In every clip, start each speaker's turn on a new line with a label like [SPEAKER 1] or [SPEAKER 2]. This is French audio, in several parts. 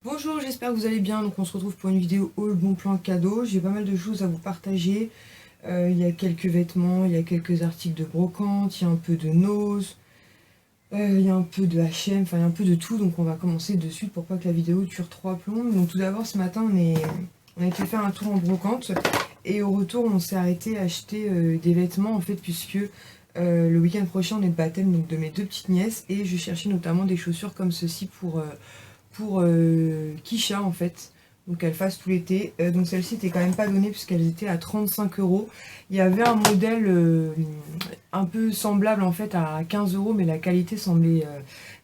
[SPEAKER 1] Bonjour, j'espère que vous allez bien. Donc on se retrouve pour une vidéo haul bon plan cadeau. J'ai pas mal de choses à vous partager. Il y a quelques vêtements, il y a quelques articles de brocante, il y a un peu de Nose, il y a un peu de H&M, enfin il y a un peu de tout. Donc on va commencer de suite pour pas que la vidéo dure 3 plombs. Donc tout d'abord ce matin on a été faire un tour en brocante et au retour on s'est arrêté à acheter des vêtements en fait puisque le week-end prochain on est de baptême donc de mes deux petites nièces et je cherchais notamment des chaussures comme ceci pour Kisha en fait, donc elles fassent tout l'été. Donc celle-ci était quand même pas donnée puisqu'elles étaient à 35 euros. Il y avait un modèle un peu semblable en fait à 15 euros, mais la qualité semblait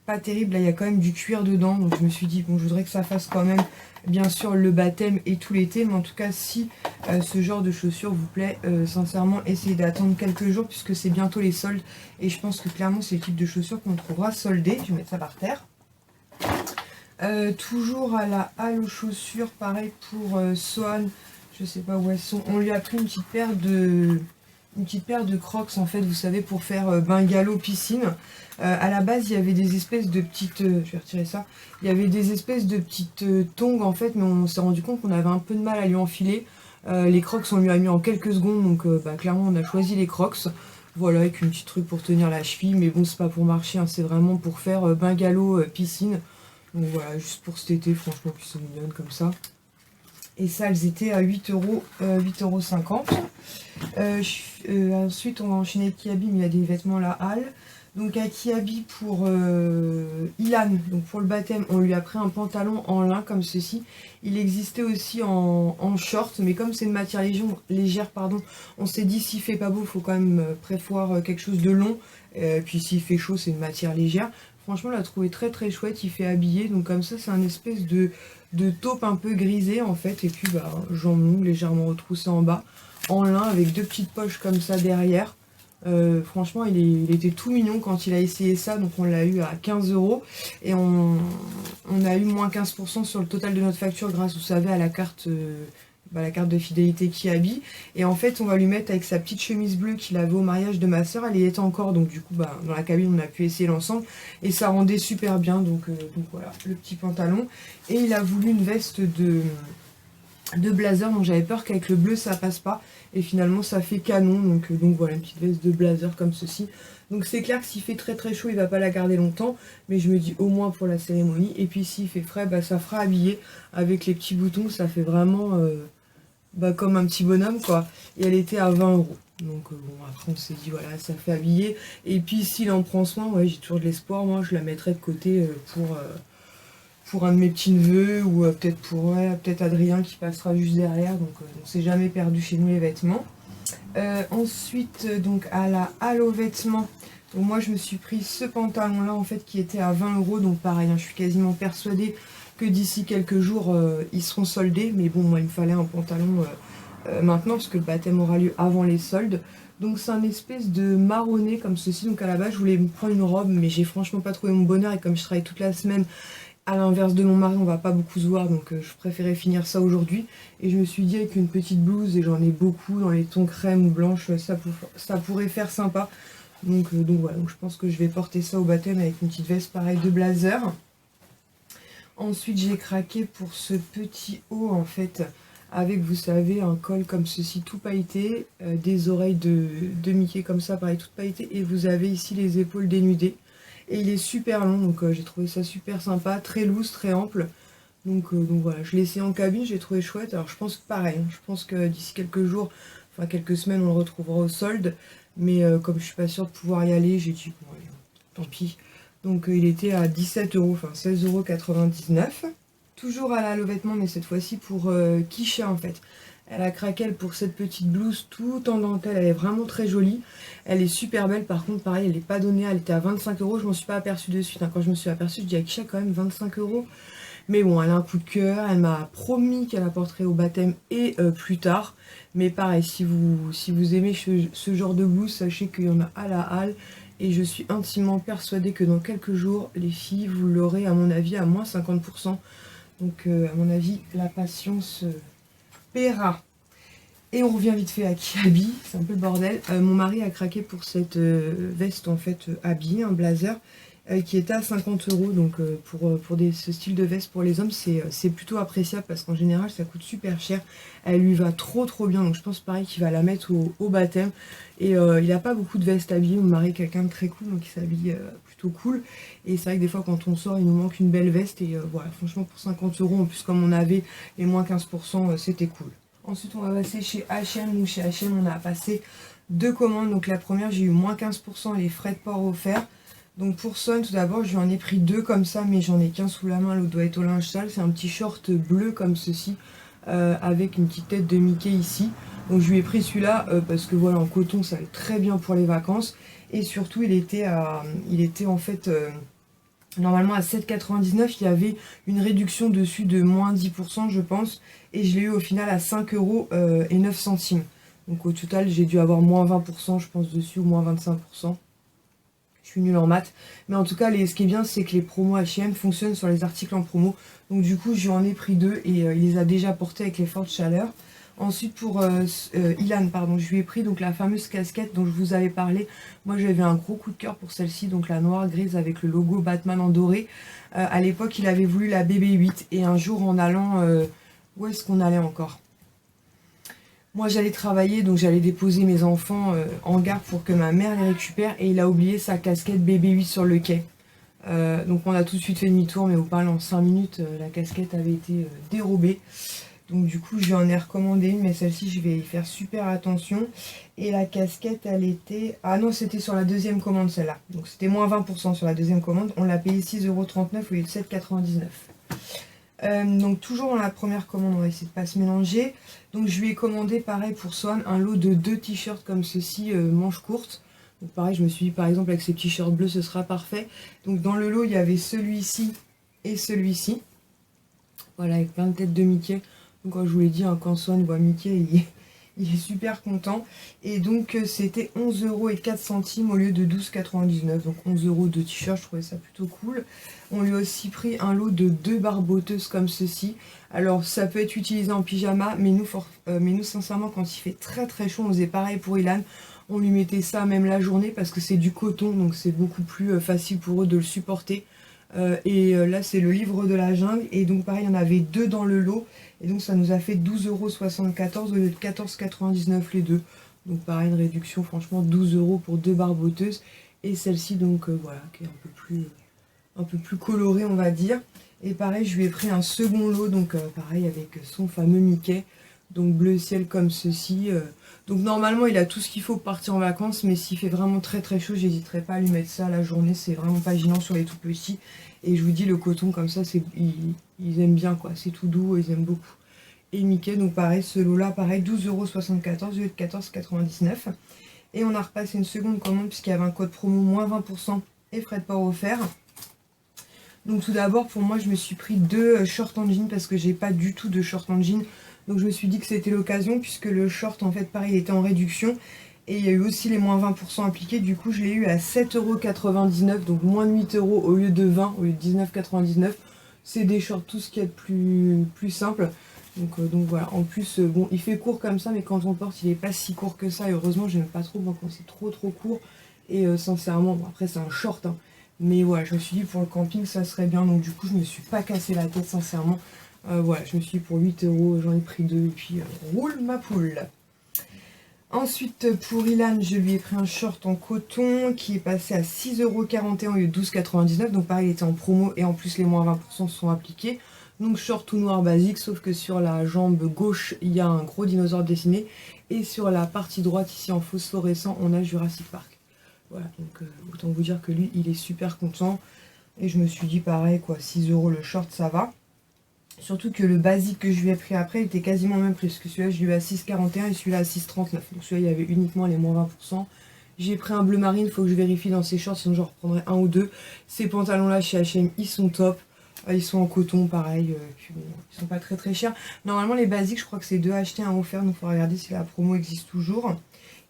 [SPEAKER 1] pas terrible. Là il y a quand même du cuir dedans, donc je me suis dit bon, je voudrais que ça fasse quand même bien sûr le baptême et tout l'été, mais en tout cas si ce genre de chaussures vous plaît, sincèrement essayez d'attendre quelques jours puisque c'est bientôt les soldes et je pense que clairement c'est le type de chaussures qu'on trouvera soldées. Je vais mettre ça par terre. Toujours à la halle aux chaussures, pareil pour Swan, je sais pas où elles sont. On lui a pris une petite paire de Crocs en fait, vous savez, pour faire bungalow piscine. À la base, il y avait des espèces de petites, je vais retirer ça. Il y avait des espèces de petites tongs en fait, mais on s'est rendu compte qu'on avait un peu de mal à lui enfiler. Les Crocs, on lui a mis en quelques secondes, donc clairement, on a choisi les Crocs. Voilà, avec une petite truc pour tenir la cheville, mais bon, c'est pas pour marcher, hein, c'est vraiment pour faire bungalow piscine. Donc voilà, juste pour cet été, franchement, puis c'est mignonne comme ça. Et ça, elles étaient à 8 euros, 8,50 €. Ensuite, on va enchaîner avec Kiabi, mais il y a des vêtements à la halle. Donc à Kiabi pour Ilan, donc pour le baptême, on lui a pris un pantalon en lin comme ceci. Il existait aussi en short, mais comme c'est une matière légère, pardon, on s'est dit s'il fait pas beau, il faut quand même prévoir quelque chose de long. Puis s'il fait chaud, c'est une matière légère. Franchement, on l'a trouvé très très chouette, il fait habillé, donc comme ça, c'est un espèce de taupe un peu grisé en fait, et puis jambes longues, légèrement retroussées en bas, en lin, avec deux petites poches comme ça derrière. Franchement, il était tout mignon quand il a essayé ça, donc on l'a eu à 15 € et on a eu moins 15% sur le total de notre facture grâce, vous savez, à la carte de fidélité Kiabi. Et en fait, on va lui mettre avec sa petite chemise bleue qu'il avait au mariage de ma soeur, elle y était encore, donc du coup, dans la cabine, on a pu essayer l'ensemble et ça rendait super bien, donc voilà, le petit pantalon. Et il a voulu une veste de blazer, donc j'avais peur qu'avec le bleu ça passe pas et finalement ça fait canon, donc voilà, une petite veste de blazer comme ceci. Donc c'est clair que s'il fait très très chaud il va pas la garder longtemps, mais je me dis au moins pour la cérémonie. Et puis s'il fait frais, ça fera habillé avec les petits boutons, ça fait vraiment comme un petit bonhomme quoi. Et elle était à 20 €, donc bon, après on s'est dit voilà, ça fait habillé. Et puis s'il en prend soin, ouais, j'ai toujours de l'espoir, moi je la mettrai de côté pour un de mes petits neveux ou peut-être pour peut-être Adrien qui passera juste derrière, donc on s'est jamais perdu chez nous les vêtements. Ensuite donc à la halle aux vêtements, donc moi je me suis pris ce pantalon là en fait qui était à 20 €, donc pareil, hein, je suis quasiment persuadée que d'ici quelques jours ils seront soldés, mais bon, moi il me fallait un pantalon maintenant parce que le baptême aura lieu avant les soldes. Donc c'est un espèce de marronné comme ceci, donc à la base je voulais me prendre une robe, mais j'ai franchement pas trouvé mon bonheur et comme je travaille toute la semaine, à l'inverse de mon mari, on va pas beaucoup se voir, donc je préférais finir ça aujourd'hui. Et je me suis dit avec une petite blouse, et j'en ai beaucoup dans les tons crème ou blanche, ça pourrait faire sympa. Donc voilà, donc je pense que je vais porter ça au baptême avec une petite veste pareille de blazer. Ensuite j'ai craqué pour ce petit haut en fait, avec vous savez un col comme ceci tout pailleté, des oreilles de Mickey comme ça pareil tout pailleté, et vous avez ici les épaules dénudées. Et il est super long, donc j'ai trouvé ça super sympa, très loose, très ample. Donc voilà, je l'ai essayé en cabine, j'ai trouvé chouette. Alors je pense pareil, hein, je pense que d'ici quelques jours, enfin quelques semaines, on le retrouvera au solde. Mais comme je suis pas sûre de pouvoir y aller, j'ai dit bon allez, tant pis. Donc il était à 17 €, enfin 16,99 €. Toujours à la halle aux vêtements, mais cette fois-ci pour Kisha en fait. Elle a craqué pour cette petite blouse tout en dentelle, elle est vraiment très jolie. Elle est super belle, par contre pareil, elle n'est pas donnée, elle était à 25 €, je m'en suis pas aperçue de suite. Hein. Quand je me suis aperçue, je dis à Kisha quand même 25 €. Mais bon, elle a un coup de cœur, elle m'a promis qu'elle apporterait au baptême et plus tard. Mais pareil, si vous aimez ce genre de blouse, sachez qu'il y en a à la halle. Et je suis intimement persuadée que dans quelques jours, les filles, vous l'aurez à mon avis à moins 50%. Donc à mon avis, la patience paiera. Et on revient vite fait à Kiabi, c'est un peu le bordel. Mon mari a craqué pour cette veste en fait habillée, un blazer. qui était à 50 €. Donc pour ce style de veste pour les hommes, c'est plutôt appréciable parce qu'en général ça coûte super cher. Elle lui va trop bien, donc je pense pareil qu'il va la mettre au baptême. Et il n'a pas beaucoup de vestes habillées. Mon mari est quelqu'un de très cool, donc il s'habille plutôt cool. Et c'est vrai que des fois quand on sort, il nous manque une belle veste. Et voilà, franchement pour 50 €, en plus comme on avait les moins 15%, c'était cool. Ensuite on va passer chez H&M. Donc chez H&M on a passé 2 commandes. Donc la première j'ai eu moins 15% et les frais de port offerts. Donc pour Son, tout d'abord, je lui en ai pris 2 comme ça, mais j'en ai qu'un sous la main, l'autre doit être au linge sale. C'est un petit short bleu comme ceci, avec une petite tête de Mickey ici. Donc je lui ai pris celui-là parce que voilà, en coton, ça va être très bien pour les vacances. Et surtout, il était en fait, normalement à 7,99 €. Il y avait une réduction dessus de moins 10%, je pense. Et je l'ai eu au final à 5,09 €. Donc au total, j'ai dû avoir moins 20%, je pense, dessus, ou moins 25%. Je suis nulle en maths. Mais en tout cas, ce qui est bien, c'est que les promos H&M fonctionnent sur les articles en promo. Donc du coup, je lui en ai pris 2 et il les a déjà portés avec les fortes chaleurs. Ensuite, pour Ilan, pardon, je lui ai pris donc la fameuse casquette dont je vous avais parlé. Moi, j'avais un gros coup de cœur pour celle-ci, donc la noire grise avec le logo Batman en doré. À l'époque, il avait voulu la BB8 et un jour, en allant... où est-ce qu'on allait encore ? Moi j'allais travailler, donc j'allais déposer mes enfants en gare pour que ma mère les récupère, et il a oublié sa casquette BB8 sur le quai. Donc on a tout de suite fait demi-tour, mais au parle en 5 minutes, la casquette avait été dérobée. Donc du coup je lui en ai recommandé une, mais celle-ci je vais y faire super attention. Et la casquette elle était... Ah non, c'était sur la deuxième commande celle-là. Donc c'était moins 20% sur la deuxième commande. On l'a payé 6,39 € au lieu de 7,99 €. Donc toujours dans la première commande, on va essayer de pas se mélanger. Donc je lui ai commandé pareil pour Swan un lot de 2 t-shirts comme ceci, manches courtes. Donc pareil, je me suis dit par exemple avec ces t-shirts bleus ce sera parfait. Donc dans le lot il y avait celui-ci et celui-ci. Voilà, avec plein de têtes de Mickey. Donc quand je vous l'ai dit, hein, quand Swan voit Mickey, il est super content. Et donc c'était 11,04 € au lieu de 12,99 €. Donc 11 € de t-shirt, je trouvais ça plutôt cool. On lui a aussi pris un lot de 2 barboteuses comme ceci. Alors ça peut être utilisé en pyjama, mais nous sincèrement quand il fait très chaud, on faisait pareil pour Ilan. On lui mettait ça même la journée parce que c'est du coton, donc c'est beaucoup plus facile pour eux de le supporter. Là c'est le livre de la jungle, et donc pareil il y en avait 2 dans le lot, et donc ça nous a fait 12,74 € au lieu de 14,99 € les deux. Donc pareil, une réduction, franchement 12 € pour 2 barboteuses, et celle-ci donc voilà, qui est un peu plus colorée on va dire. Et pareil, je lui ai pris un second lot, donc pareil avec son fameux Mickey, donc bleu ciel comme ceci. Donc normalement il a tout ce qu'il faut pour partir en vacances, mais s'il fait vraiment très chaud, j'hésiterai pas à lui mettre ça à la journée, c'est vraiment pas gênant sur les tout petits. Et je vous dis, le coton comme ça, ils aiment bien quoi, c'est tout doux, ils aiment beaucoup. Et Mickey, donc pareil, ce lot là, pareil, 12,74 € au lieu de 14,99 €. Et on a repassé une seconde commande puisqu'il y avait un code promo moins 20% et frais de port offerts. Donc tout d'abord, pour moi, je me suis pris 2 shorts en jean parce que j'ai pas du tout de short en jean. Donc je me suis dit que c'était l'occasion puisque le short, en fait, pareil, il était en réduction. Et il y a eu aussi les moins 20% appliqués. Du coup, je l'ai eu à 7,99 €, donc moins de 8 € au lieu de 20, au lieu de 19,99 €. C'est des shorts, tout ce qui est plus simple. Donc voilà, en plus, bon, il fait court comme ça, mais quand on porte, il n'est pas si court que ça. Et heureusement, j'aime pas trop moi, quand c'est trop court. Et sincèrement, bon, après, c'est un short, hein. Mais voilà, je me suis dit pour le camping ça serait bien, donc du coup je me suis pas cassé la tête sincèrement. Voilà, je me suis dit pour 8 €, j'en ai pris 2 et puis roule ma poule. Ensuite pour Ilan, je lui ai pris un short en coton qui est passé à 6,41 € au lieu de 12,99 €. Donc pareil, il était en promo et en plus les moins 20% sont appliqués. Donc short tout noir basique, sauf que sur la jambe gauche il y a un gros dinosaure dessiné, et sur la partie droite ici en phosphorescent on a Jurassic Park. Voilà, donc autant vous dire que lui, il est super content. Et je me suis dit pareil, quoi, 6 € le short, ça va. Surtout que le basique que je lui ai pris après, il était quasiment le même prix. Parce que celui-là, je lui ai à 6,41 et celui-là à 6,39. Donc celui-là, il y avait uniquement les moins 20%. J'ai pris un bleu marine, il faut que je vérifie dans ces shorts, sinon j'en reprendrai un ou deux. Ces pantalons-là chez H&M, ils sont top. Ils sont en coton, pareil. Puis bon, ils sont pas très chers. Normalement, les basiques, je crois que c'est 2 achetés, 1 offert. Donc il faut regarder si la promo existe toujours.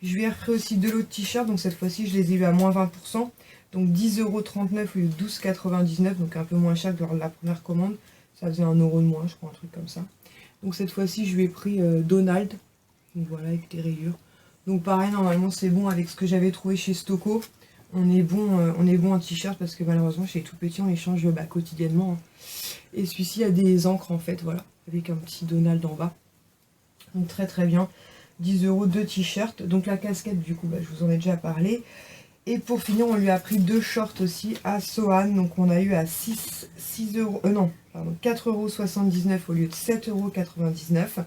[SPEAKER 1] Je lui ai repris aussi 2 lots de t-shirts, donc cette fois-ci je les ai eu à moins 20%, donc 10,39 € au lieu de 12,99 €, donc un peu moins cher que lors de la première commande, ça faisait 1 € de moins, je crois, un truc comme ça. Donc cette fois-ci je lui ai pris Donald, donc voilà, avec des rayures. Donc pareil, normalement c'est bon avec ce que j'avais trouvé chez Stocco. on est bon en t-shirt parce que malheureusement chez les tout petits on les change quotidiennement. Et celui-ci a des encres en fait, voilà, avec un petit Donald en bas. Donc très très bien. 10 € de t-shirt. Donc la casquette du coup je vous en ai déjà parlé. Et pour finir on lui a pris 2 shorts aussi à Sohan. Donc on a eu à 4,79 € au lieu de 7,99 €.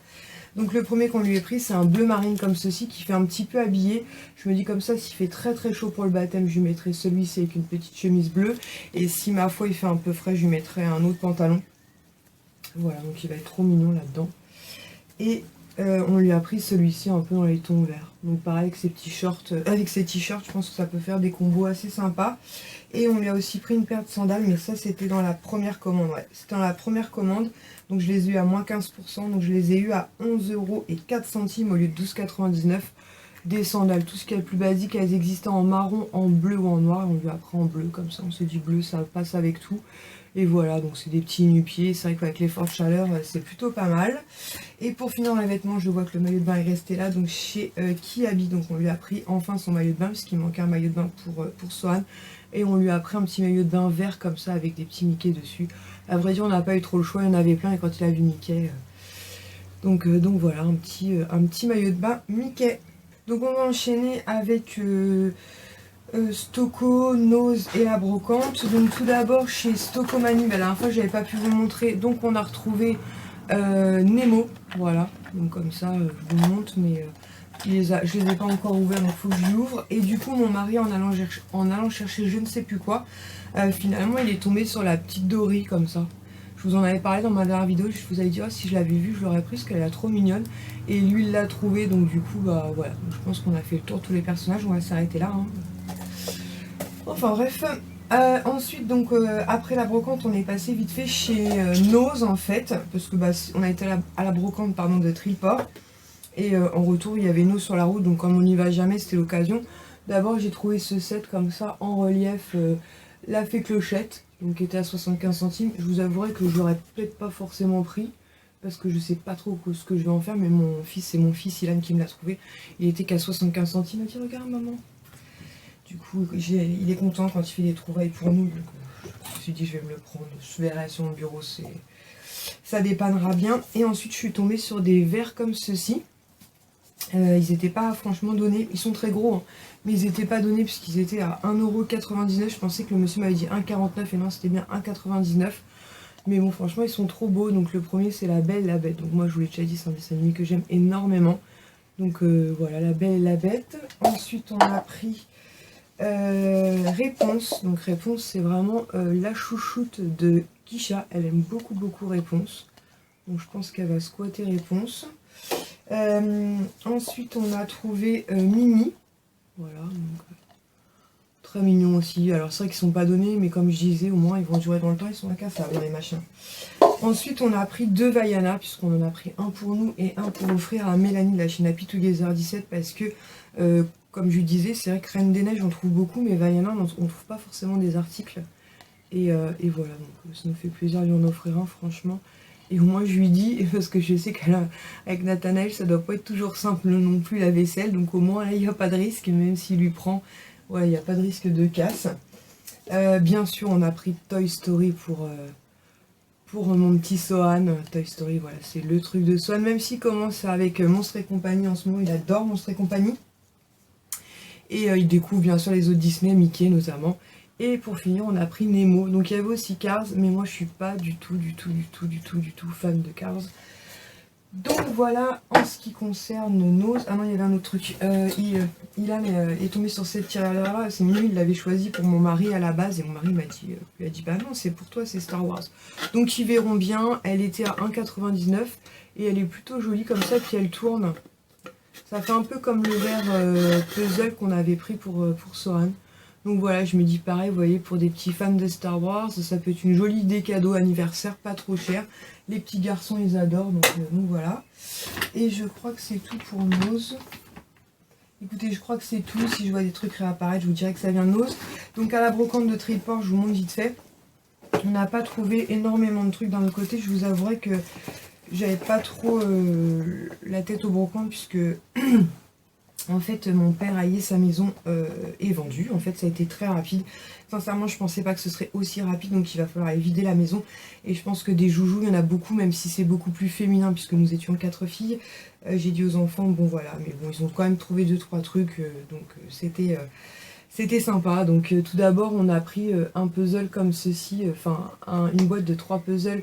[SPEAKER 1] Donc le premier qu'on lui a pris c'est un bleu marine comme ceci qui fait un petit peu habillé. Je me dis comme ça s'il fait très très chaud pour le baptême je lui mettrai celui-ci avec une petite chemise bleue. Et si ma foi il fait un peu frais je lui mettrai un autre pantalon. Voilà donc il va être trop mignon là-dedans. Et on lui a pris celui-ci un peu dans les tons verts. Donc pareil avec ses petits shorts, avec ses t-shirts je pense que ça peut faire des combos assez sympas. Et on lui a aussi pris une paire de sandales, mais ça c'était dans la première commande, ouais. C'était dans la première commande, donc je les ai eu à moins 15%, donc je les ai eu à 11,04 € au lieu de 12,99 €. Des sandales, tout ce qui est le plus basique, elles existaient en marron, en bleu ou en noir, et on lui a pris en bleu, comme ça on s'est dit bleu, ça passe avec tout. Et voilà, donc c'est des petits nu-pieds, c'est vrai qu'avec les fortes chaleurs, c'est plutôt pas mal. Et pour finir dans les vêtements, je vois que le maillot de bain est resté là, donc chez Kiabi, donc on lui a pris enfin son maillot de bain, puisqu'il manquait un maillot de bain pour Sohan. Et on lui a pris un petit maillot de bain vert comme ça, avec des petits Mickey dessus. À vrai dire, on n'a pas eu trop le choix, il y en avait plein, et quand il a vu Mickey... Donc voilà, un petit maillot de bain Mickey. Donc on va enchaîner avec... Stocco, Nose et la brocante. Donc tout d'abord chez Stocomanie, la dernière fois j'avais pas pu vous montrer, donc on a retrouvé Nemo, voilà, donc comme ça je vous le montre, mais je les ai pas encore ouverts donc il faut que je l'ouvre. Et du coup mon mari en allant chercher je ne sais plus quoi, finalement il est tombé sur la petite Dory comme ça. Je vous en avais parlé dans ma dernière vidéo, je vous avais dit si je l'avais vue je l'aurais prise parce qu'elle est trop mignonne. Et lui il l'a trouvée, donc du coup voilà, donc, je pense qu'on a fait le tour de tous les personnages, on va s'arrêter là. Enfin bref, ensuite donc après la brocante on est passé vite fait chez Nose en fait, parce que on a été à la brocante pardon, de Triport, et en retour il y avait Nose sur la route, donc comme on n'y va jamais c'était l'occasion. D'abord j'ai trouvé ce set comme ça en relief, la fée clochette, donc qui était à 75 centimes. Je vous avouerai que je l'aurais peut-être pas forcément pris, parce que je sais pas trop ce que je vais en faire, mais c'est mon fils Ilan qui me l'a trouvé, il était qu'à 75 centimes, il m'a dit regarde maman. Du coup, il est content quand il fait des trouvailles pour nous. Donc, je me suis dit, je vais me le prendre. Je verrai sur mon bureau, ça dépannera bien. Et ensuite, je suis tombée sur des verres comme ceci. Ils n'étaient pas franchement donnés. Ils sont très gros, hein, mais ils n'étaient pas donnés puisqu'ils étaient à 1,99 €. Je pensais que le monsieur m'avait dit 1,49 € et non, c'était bien 1,99 €. Mais bon, franchement, ils sont trop beaux. Donc, le premier, c'est La Belle et la Bête. Donc, moi, je vous l'ai déjà dit, c'est un dessin animé que j'aime énormément. Donc, voilà, La Belle et la Bête. Ensuite, on a pris... Réponse, donc Réponse c'est vraiment la chouchoute de Kisha, elle aime beaucoup Réponse, donc je pense qu'elle va squatter Réponse. Ensuite on a trouvé Mimi, voilà, donc, très mignon aussi. Alors c'est vrai qu'ils sont pas donnés, mais comme je disais au moins ils vont durer dans le temps, ils sont incassables dans les machins. Ensuite on a pris 2 Vaiana, puisqu'on en a pris un pour nous et un pour offrir à Mélanie de la chaîne Happy Together 17, parce que comme je lui disais, c'est vrai que Reine des Neiges on trouve beaucoup, mais Vaiana on trouve pas forcément des articles. Et voilà, donc ça nous fait plaisir de lui en offrir un franchement. Et au moins je lui dis, parce que je sais qu'avec Nathanaël ça doit pas être toujours simple non plus la vaisselle, donc au moins là il n'y a pas de risque, même s'il lui prend, ouais il n'y a pas de risque de casse. Bien sûr on a pris Toy Story pour mon petit Sohan. Toy Story, voilà, c'est le truc de Sohan, même s'il commence avec Monstres et compagnie en ce moment, il adore Monstres et compagnie. Et il découvre bien sûr les autres Disney, Mickey notamment. Et pour finir, on a pris Nemo. Donc il y avait aussi Cars, mais moi je suis pas du tout fan de Cars. Donc voilà, en ce qui concerne Nose. Ah non, il y avait un autre truc. Ilan est tombé sur cette tirelire-là. C'est mieux, il l'avait choisi pour mon mari à la base. Et mon mari lui a dit bah non, c'est pour toi, c'est Star Wars. Donc ils verront bien. Elle était à 1,99 € et elle est plutôt jolie comme ça. Puis elle tourne. Ça fait un peu comme le verre puzzle qu'on avait pris pour Sohan. Donc voilà, je me dis pareil, vous voyez, pour des petits fans de Star Wars, ça peut être une jolie idée cadeau anniversaire, pas trop cher. Les petits garçons, ils adorent, donc voilà. Et je crois que c'est tout pour Nose. Écoutez, je crois que c'est tout. Si je vois des trucs réapparaître, je vous dirai que ça vient de Nose. Donc à la brocante de Triport, je vous montre vite fait. On n'a pas trouvé énormément de trucs dans le côté. Je vous avouerai que j'avais pas trop la tête au brocante, puisque En fait, mon père a sa maison est vendue. En fait, ça a été très rapide. Sincèrement, je pensais pas que ce serait aussi rapide, donc il va falloir aller vider la maison. Et je pense que des joujoux, il y en a beaucoup, même si c'est beaucoup plus féminin, puisque nous étions 4 filles. J'ai dit aux enfants, bon voilà, mais bon, ils ont quand même trouvé 2-3 trucs, donc c'était sympa. Donc tout d'abord, on a pris un puzzle comme ceci, enfin une boîte de 3 puzzles.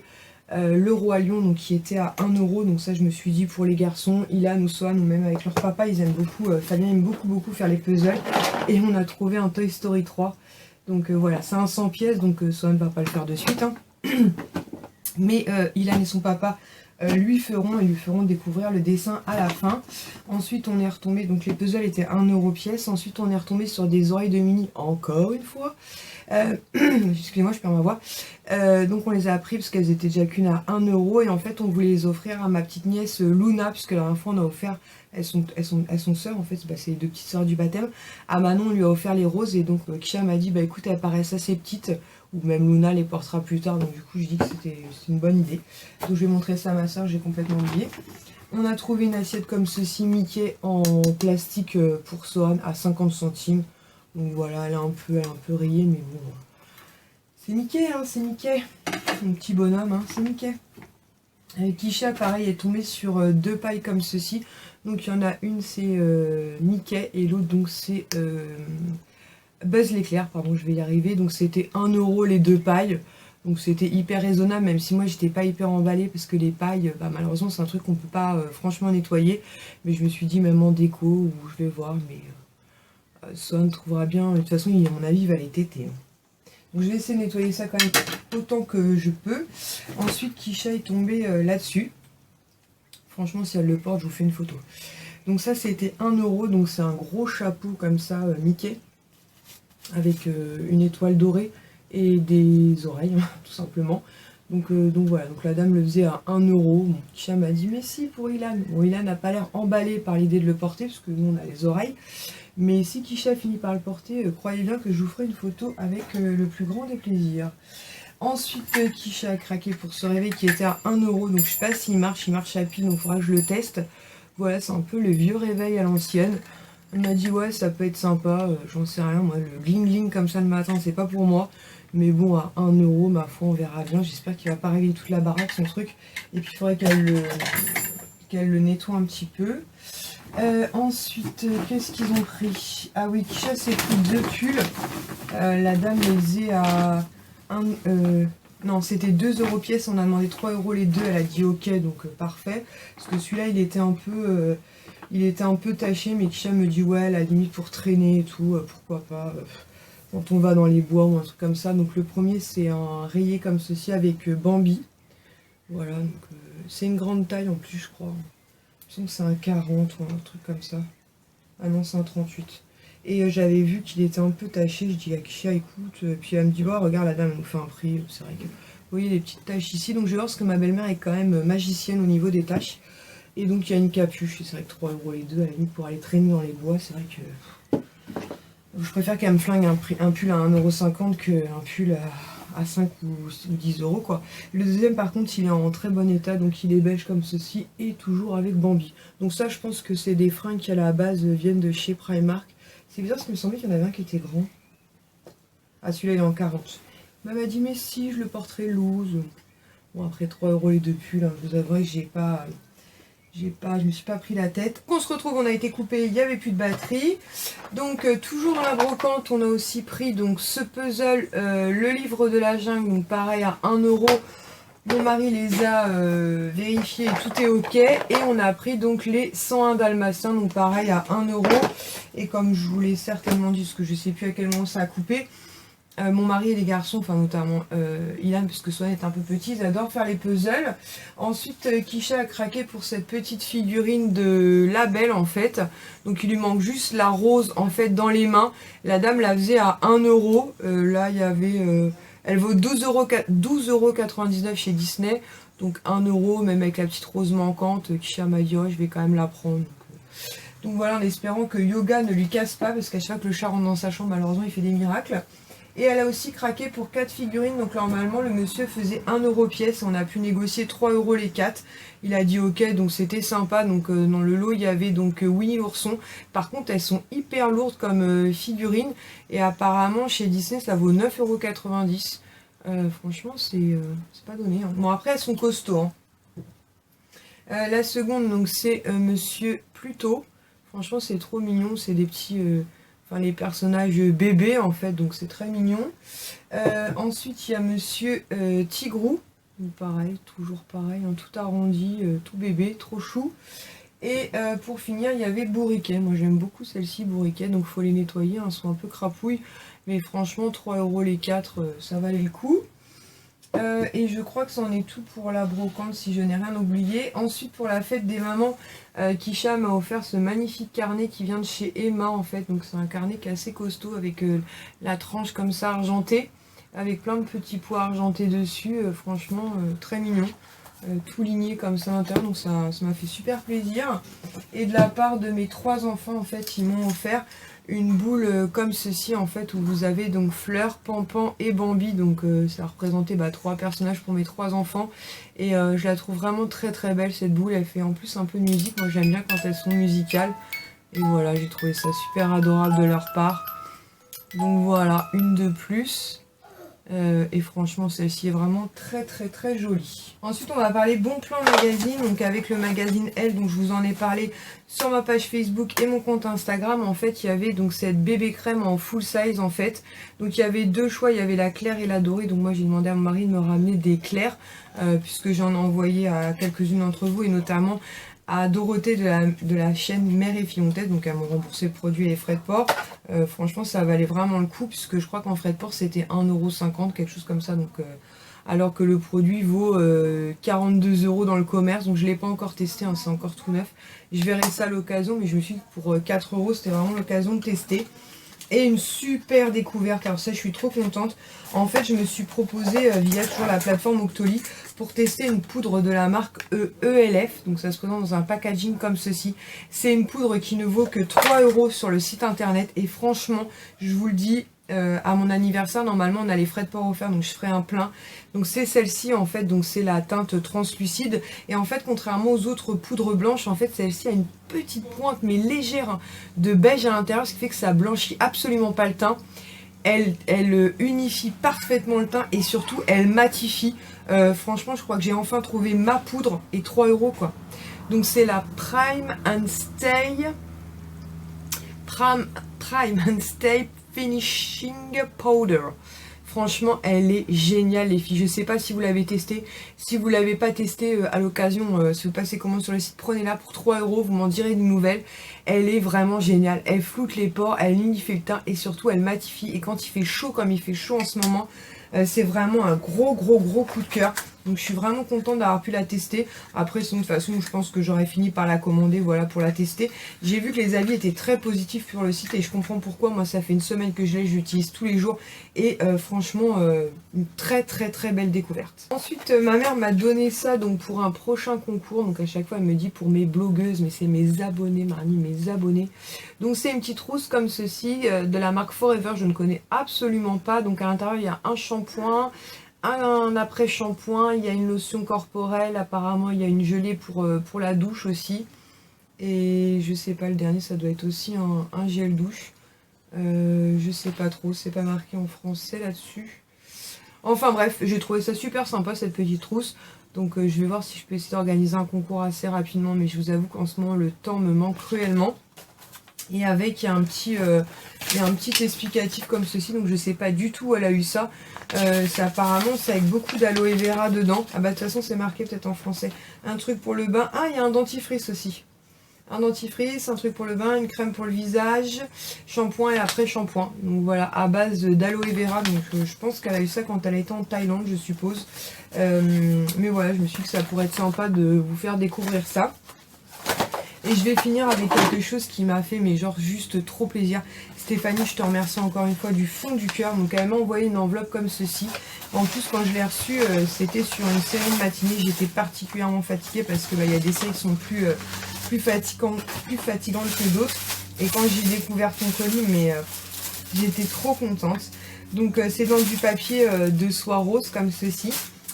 [SPEAKER 1] Le Roi Lion, donc qui était à 1 euro, donc ça je me suis dit pour les garçons, Ilan ou Swan ou même avec leur papa, ils aiment beaucoup, Fabien aime beaucoup faire les puzzles, et on a trouvé un Toy Story 3, donc voilà, c'est un 100 pièces, donc Swan va pas le faire de suite, hein. Mais Ilan et son papa lui feront découvrir le dessin à la fin. Ensuite on est retombé, donc les puzzles étaient 1 euro pièce, ensuite on est retombé sur des oreilles de Minnie, encore une fois. Excusez-moi, je perds ma voix. Donc on les a pris parce qu'elles étaient déjà qu'une à 1 euro, et en fait on voulait les offrir à ma petite nièce Luna, puisque la dernière fois on a offert, elles sont sœurs en fait, bah, c'est les 2 petites sœurs du baptême. À Manon on lui a offert les roses, et donc Kisha m'a dit bah écoute, elles paraissent assez petites, ou même Luna les portera plus tard, donc du coup je dis que c'était une bonne idée. Donc je vais montrer ça à ma soeur, j'ai complètement oublié. On a trouvé une assiette comme ceci, Mickey en plastique pour Sohan à 50 centimes. Donc voilà, elle est un peu rayée, mais bon. C'est Mickey, hein, c'est Mickey. Mon petit bonhomme, hein, c'est Mickey. Kisha, pareil, est tombée sur 2 pailles comme ceci. Donc il y en a une, c'est Mickey, et l'autre, donc c'est Buzz l'éclair, pardon, je vais y arriver. Donc c'était 1 euro les 2 pailles. Donc c'était hyper raisonnable, même si moi j'étais pas hyper emballée, parce que les pailles, bah, malheureusement c'est un truc qu'on peut pas franchement nettoyer. Mais je me suis dit, même en déco, ou je vais voir, mais Swan trouvera bien. De toute façon, à mon avis, il va les téter, hein. Donc je vais essayer de nettoyer ça quand même autant que je peux. Ensuite, Kisha est tombée là-dessus. Franchement, si elle le porte, je vous fais une photo. Donc ça, c'était 1 euro. Donc c'est un gros chapeau comme ça, Mickey, avec une étoile dorée et des oreilles, tout simplement. Donc voilà, donc la dame le faisait à 1 euro. Mon Kisha m'a dit, mais si, pour Ilan. Bon, Ilan n'a pas l'air emballé par l'idée de le porter, parce que nous, on a les oreilles. Mais si Kisha finit par le porter, croyez bien que je vous ferai une photo avec le plus grand des plaisirs. Ensuite, Kisha a craqué pour ce réveil qui était à 1 euro. Donc je sais pas s'il marche à pile, donc il faudra que je le teste. Voilà, c'est un peu le vieux réveil à l'ancienne. On m'a dit ouais, ça peut être sympa, j'en sais rien. Moi, le bling bling comme ça le matin, c'est pas pour moi. Mais bon, à 1 euro, ma foi, on verra bien. J'espère qu'il va pas réveiller toute la baraque, son truc. Et puis il faudrait qu'elle le nettoie un petit peu. Ensuite, qu'est-ce qu'ils ont pris? Ah oui, Kisha s'est pris 2 pulls. La dame les faisait à 1... non, c'était 2 euros pièce. On a demandé 3 euros les deux. Elle a dit ok, donc parfait. Parce que celui-là, il était un peu taché. Mais Kisha me dit ouais, à la limite pour traîner et tout, pourquoi pas. Quand on va dans les bois ou un truc comme ça. Donc le premier, c'est un rayé comme ceci avec Bambi. Voilà, donc c'est une grande taille en plus, je crois. Je sens que c'est un 40 ou un truc comme ça. Ah non, c'est un 38. Et j'avais vu qu'il était un peu taché. Je dis à Kisha, écoute. Puis elle me dit, oh, regarde, la dame elle nous fait un prix. C'est vrai que vous voyez les petites taches ici. Donc je vais voir parce que ma belle-mère est quand même magicienne au niveau des taches. Et donc il y a une capuche. Et c'est vrai que 3 euros les deux, à la limite, pour aller traîner dans les bois, c'est vrai que je préfère qu'elle me flingue un pull à 1,50 € qu'un pull à 5 ou 10 euros quoi. Le deuxième par contre il est en très bon état, donc il est beige comme ceci et toujours avec Bambi. Donc ça je pense que c'est des fringues qui à la base viennent de chez Primark. C'est bizarre parce qu'il me semblait qu'il y en avait un qui était grand. Ah celui-là il est en 40. Elle m'a dit mais si je le porterai loose. Bon après 3 euros les deux pulls, hein, je vous avouerai que je me suis pas pris la tête. On se retrouve, on a été coupé, il n'y avait plus de batterie. Donc toujours dans la brocante, on a aussi pris donc ce puzzle, le livre de la jungle, donc pareil à 1 euro. Mon mari les a vérifiés, tout est ok. Et on a pris donc les 101 dalmatiens, donc pareil à 1 euro. Et comme je vous l'ai certainement dit, parce que je sais plus à quel moment ça a coupé, mon mari et les garçons, enfin notamment Ilan, parce que Swan est un peu petit, ils adorent faire les puzzles. Ensuite, Kisha a craqué pour cette petite figurine de La Belle en fait. Donc il lui manque juste la rose en fait dans les mains. La dame la faisait à 1 euro. Là il y avait... elle vaut 12,99 € chez Disney. Donc 1 euro, même avec la petite rose manquante. Kisha m'a dit oh, je vais quand même la prendre. Donc voilà, en espérant que Yoga ne lui casse pas, parce qu'à chaque fois que le chat rentre dans sa chambre, malheureusement il fait des miracles. Et elle a aussi craqué pour 4 figurines. Donc normalement le monsieur faisait 1 euro pièce. On a pu négocier 3 euros les 4. Il a dit ok, donc c'était sympa. Donc dans le lot il y avait donc Winnie l'ourson. Par contre elles sont hyper lourdes comme figurines. Et apparemment chez Disney ça vaut 9,90 €. Franchement c'est pas donné. Hein. Bon après elles sont costauds. Hein. La seconde donc c'est Monsieur Pluto. Franchement c'est trop mignon. C'est des petits... les personnages bébés en fait, donc c'est très mignon. Ensuite il y a Monsieur Tigrou, pareil, toujours pareil, hein, tout arrondi, tout bébé, trop chou. Et pour finir il y avait Bourriquet, moi j'aime beaucoup celle-ci, Bourriquet, donc faut les nettoyer, elles sont un peu crapouilles, mais franchement 3 euros les 4, ça valait le coup. Et je crois que c'en est tout pour la brocante si je n'ai rien oublié. Ensuite pour la fête des mamans, Kisha m'a offert ce magnifique carnet qui vient de chez Emma en fait. Donc c'est un carnet qui est assez costaud avec la tranche comme ça argentée, avec plein de petits pois argentés dessus. Franchement très mignon. Tout ligné comme ça à l'intérieur, donc ça m'a fait super plaisir. Et de la part de mes 3 enfants en fait, ils m'ont offert une boule comme ceci en fait, où vous avez donc Fleur, Pampan et Bambi, donc ça représentait 3 personnages pour mes 3 enfants. Et je la trouve vraiment très très belle cette boule, elle fait en plus un peu de musique, moi j'aime bien quand elles sont musicales. Et voilà, j'ai trouvé ça super adorable de leur part. Donc voilà, une de plus. Et franchement celle-ci est vraiment très très très jolie. Ensuite on va parler Bon Plan Magazine, donc avec le magazine Elle, donc je vous en ai parlé sur ma page Facebook et mon compte Instagram. En fait il y avait donc cette bébé crème en full size en fait, donc il y avait 2 choix, il y avait la claire et la dorée. Donc moi j'ai demandé à mon mari de me ramener des clairs puisque j'en ai envoyé à quelques-unes d'entre vous, et notamment à Dorothée de la chaîne Mère et Fille en tête, donc elles m'ont remboursé le produit et les frais de port. Franchement ça valait vraiment le coup, puisque je crois qu'en frais de port c'était 1,50 €, quelque chose comme ça, donc alors que le produit vaut 42 € dans le commerce. Donc je ne l'ai pas encore testé, hein, c'est encore tout neuf. Je verrai ça à l'occasion, mais je me suis dit que pour 4 € c'était vraiment l'occasion de tester. Et une super découverte, alors ça je suis trop contente. En fait je me suis proposé via toujours la plateforme Octoly pour tester une poudre de la marque ELF. Donc ça se présente dans un packaging comme ceci. C'est une poudre qui ne vaut que 3 € sur le site internet. Et franchement je vous le dis, à mon anniversaire normalement on a les frais de port offerts, donc je ferai un plein. Donc c'est celle-ci en fait, donc c'est la teinte translucide. Et en fait contrairement aux autres poudres blanches, en fait celle-ci a une petite pointe mais légère hein, de beige à l'intérieur, ce qui fait que ça blanchit absolument pas le teint. Elle unifie parfaitement le teint et surtout elle matifie. Franchement je crois que j'ai enfin trouvé ma poudre, et 3 € quoi. Donc c'est la Prime and Stay Finishing Powder. Franchement elle est géniale les filles. Je sais pas si vous l'avez testé. Si vous l'avez pas testé à l'occasion, si vous passez commande sur le site, prenez-la pour 3 €, vous m'en direz des nouvelles. Elle est vraiment géniale, elle floute les pores, elle unifie le teint et surtout elle matifie. Et quand il fait chaud comme il fait chaud en ce moment, c'est vraiment un gros coup de cœur. Donc je suis vraiment contente d'avoir pu la tester. Après sinon de toute façon je pense que j'aurais fini par la commander, voilà, pour la tester. J'ai vu que les avis étaient très positifs sur le site et je comprends pourquoi. Moi ça fait une semaine que je l'ai, j'utilise tous les jours. Et franchement une très belle découverte. Ensuite ma mère m'a donné ça donc pour un prochain concours. Donc à chaque fois elle me dit pour mes blogueuses, mais c'est mes abonnés Marnie, mes abonnés. Donc c'est une petite trousse comme ceci de la marque Forever, je ne connais absolument pas. Donc à l'intérieur il y a un shampoing, un après-shampoing, il y a une lotion corporelle, apparemment il y a une gelée pour la douche aussi. Et je sais pas, le dernier ça doit être aussi un gel douche. Je sais pas trop, c'est pas marqué en français là-dessus. Enfin bref, j'ai trouvé ça super sympa cette petite trousse. Donc je vais voir si je peux essayer d'organiser un concours assez rapidement, mais je vous avoue qu'en ce moment le temps me manque cruellement. Et avec il y a un petit explicatif comme ceci, donc je sais pas du tout où elle a eu ça. Apparemment c'est avec beaucoup d'aloe vera dedans. Ah bah de toute façon c'est marqué peut-être en français. Un truc pour le bain. Ah il y a un dentifrice aussi. Un dentifrice, un truc pour le bain, une crème pour le visage, shampoing et après shampoing. Donc voilà, à base d'aloe vera. Donc je pense qu'elle a eu ça quand elle était en Thaïlande, je suppose. Mais voilà, je me suis dit que ça pourrait être sympa de vous faire découvrir ça. Et je vais finir avec quelque chose qui m'a fait mais genre juste trop plaisir. Stéphanie, je te remercie encore une fois du fond du cœur. Donc elle m'a envoyé une enveloppe comme ceci. En plus quand je l'ai reçue, c'était sur une série de matinée. J'étais particulièrement fatiguée parce que y a des séries qui sont plus fatigantes que d'autres. Et quand j'ai découvert ton colis, mais j'étais trop contente. Donc c'est dans du papier de soie rose comme ceci.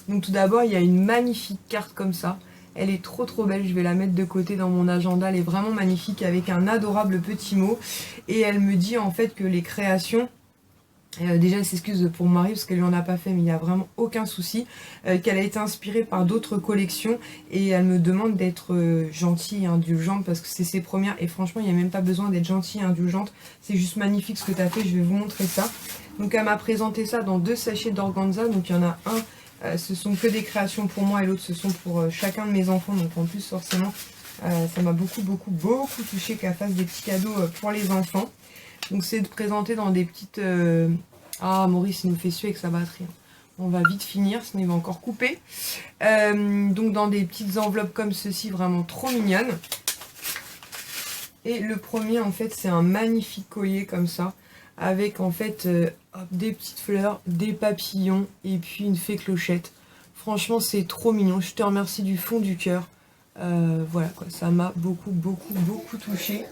[SPEAKER 1] Donc tout d'abord il y a une magnifique carte comme ça. Elle est trop belle, je vais la mettre de côté dans mon agenda. Elle est vraiment magnifique avec un adorable petit mot. Et elle me dit en fait que les créations... déjà elle s'excuse pour mon mari parce qu'elle lui en a pas fait, mais il n'y a vraiment aucun souci, qu'elle a été inspirée par d'autres collections et elle me demande d'être gentille et indulgente parce que c'est ses premières et franchement il n'y a même pas besoin d'être gentille et indulgente, c'est juste magnifique ce que tu as fait, je vais vous montrer ça. Donc elle m'a présenté ça dans 2 sachets d'organza, donc il y en a un, ce sont que des créations pour moi et l'autre ce sont pour chacun de mes enfants, donc en plus forcément ça m'a beaucoup touché qu'elle fasse des petits cadeaux pour les enfants. Donc c'est de présenter dans des petites... Ah, Maurice il nous fait suer avec sa batterie. On va vite finir, sinon il va encore couper. Donc dans des petites enveloppes comme ceci, vraiment trop mignonnes. Et le premier en fait c'est un magnifique collier comme ça. Avec en fait des petites fleurs, des papillons et puis une fée clochette. Franchement c'est trop mignon, je te remercie du fond du cœur. Voilà quoi, ça m'a beaucoup touché.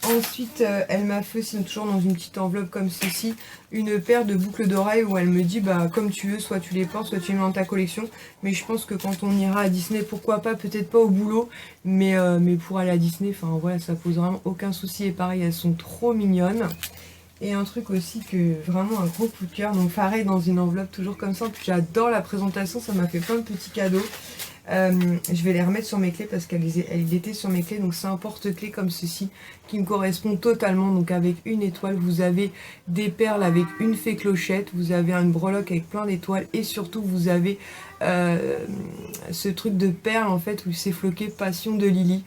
[SPEAKER 1] Ensuite, elle m'a fait aussi, toujours dans une petite enveloppe comme ceci, une paire de boucles d'oreilles où elle me dit, bah comme tu veux, soit tu les portes, soit tu les mets dans ta collection. Mais je pense que quand on ira à Disney, pourquoi pas, peut-être pas au boulot, mais pour aller à Disney, enfin voilà, ça pose vraiment aucun souci. Et pareil, elles sont trop mignonnes. Et un truc aussi que vraiment un gros coup de cœur, donc pareil dans une enveloppe toujours comme ça. J'adore la présentation, ça m'a fait plein de petits cadeaux. Je vais les remettre sur mes clés parce qu'elles étaient sur mes clés. Donc c'est un porte-clés comme ceci qui me correspond totalement. Donc avec une étoile, vous avez des perles avec une fée clochette, vous avez une breloque avec plein d'étoiles et surtout vous avez ce truc de perles en fait où c'est floqué Passion de Lily.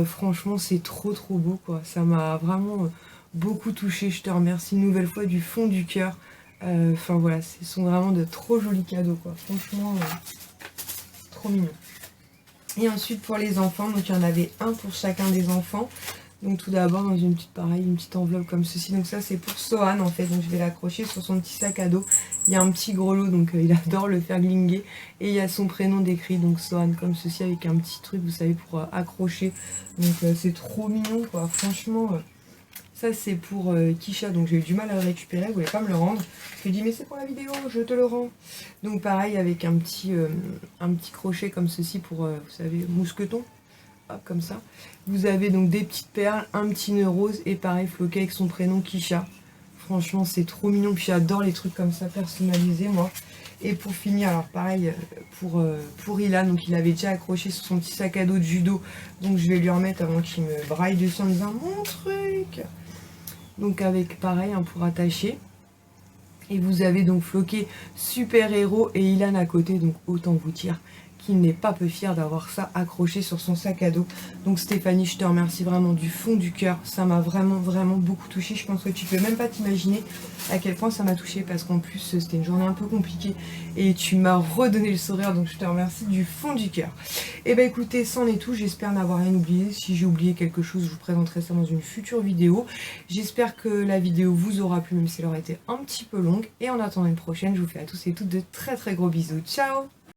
[SPEAKER 1] Franchement c'est trop beau quoi. Ça m'a vraiment beaucoup touché. Je te remercie une nouvelle fois du fond du cœur. Enfin voilà, ce sont vraiment de trop jolis cadeaux quoi. Franchement... trop mignon. Et ensuite pour les enfants, donc il y en avait un pour chacun des enfants. Donc tout d'abord dans une petite enveloppe comme ceci. Donc ça c'est pour Sohan en fait. Donc je vais l'accrocher sur son petit sac à dos. Il y a un petit grelot, donc il adore le faire glinguer. Et il y a son prénom décrit, donc Sohan comme ceci avec un petit truc, vous savez, pour accrocher. Donc c'est trop mignon quoi. Franchement, ça c'est pour Kisha, donc j'ai eu du mal à le récupérer, elle voulait pas me le rendre. Je lui ai dit mais c'est pour la vidéo, je te le rends. Donc pareil avec un petit crochet comme ceci pour, vous savez, mousqueton. Hop, comme ça. Vous avez donc des petites perles, un petit nœud rose et pareil floqué avec son prénom Kisha. Franchement c'est trop mignon, puis j'adore les trucs comme ça personnalisés moi. Et pour finir, alors pareil pour Ilan, donc il avait déjà accroché sur son petit sac à dos de judo. Donc je vais lui remettre avant qu'il me braille dessus en me disant mon truc. Donc avec pareil pour attacher. Et vous avez donc floqué super héros et Ilan à côté, donc autant vous dire qu'il n'est pas peu fier d'avoir ça accroché sur son sac à dos. Donc Stéphanie, je te remercie vraiment du fond du cœur, ça m'a vraiment beaucoup touché. Je pense que tu peux même pas t'imaginer à quel point ça m'a touché parce qu'en plus c'était une journée un peu compliquée et tu m'as redonné le sourire, donc je te remercie du fond du cœur. Et bah écoutez, c'en est tout, j'espère n'avoir rien oublié. Si j'ai oublié quelque chose, je vous présenterai ça dans une future vidéo. J'espère que la vidéo vous aura plu, même si elle aurait été un petit peu longue. Et en attendant une prochaine, je vous fais à tous et toutes de très gros bisous. Ciao!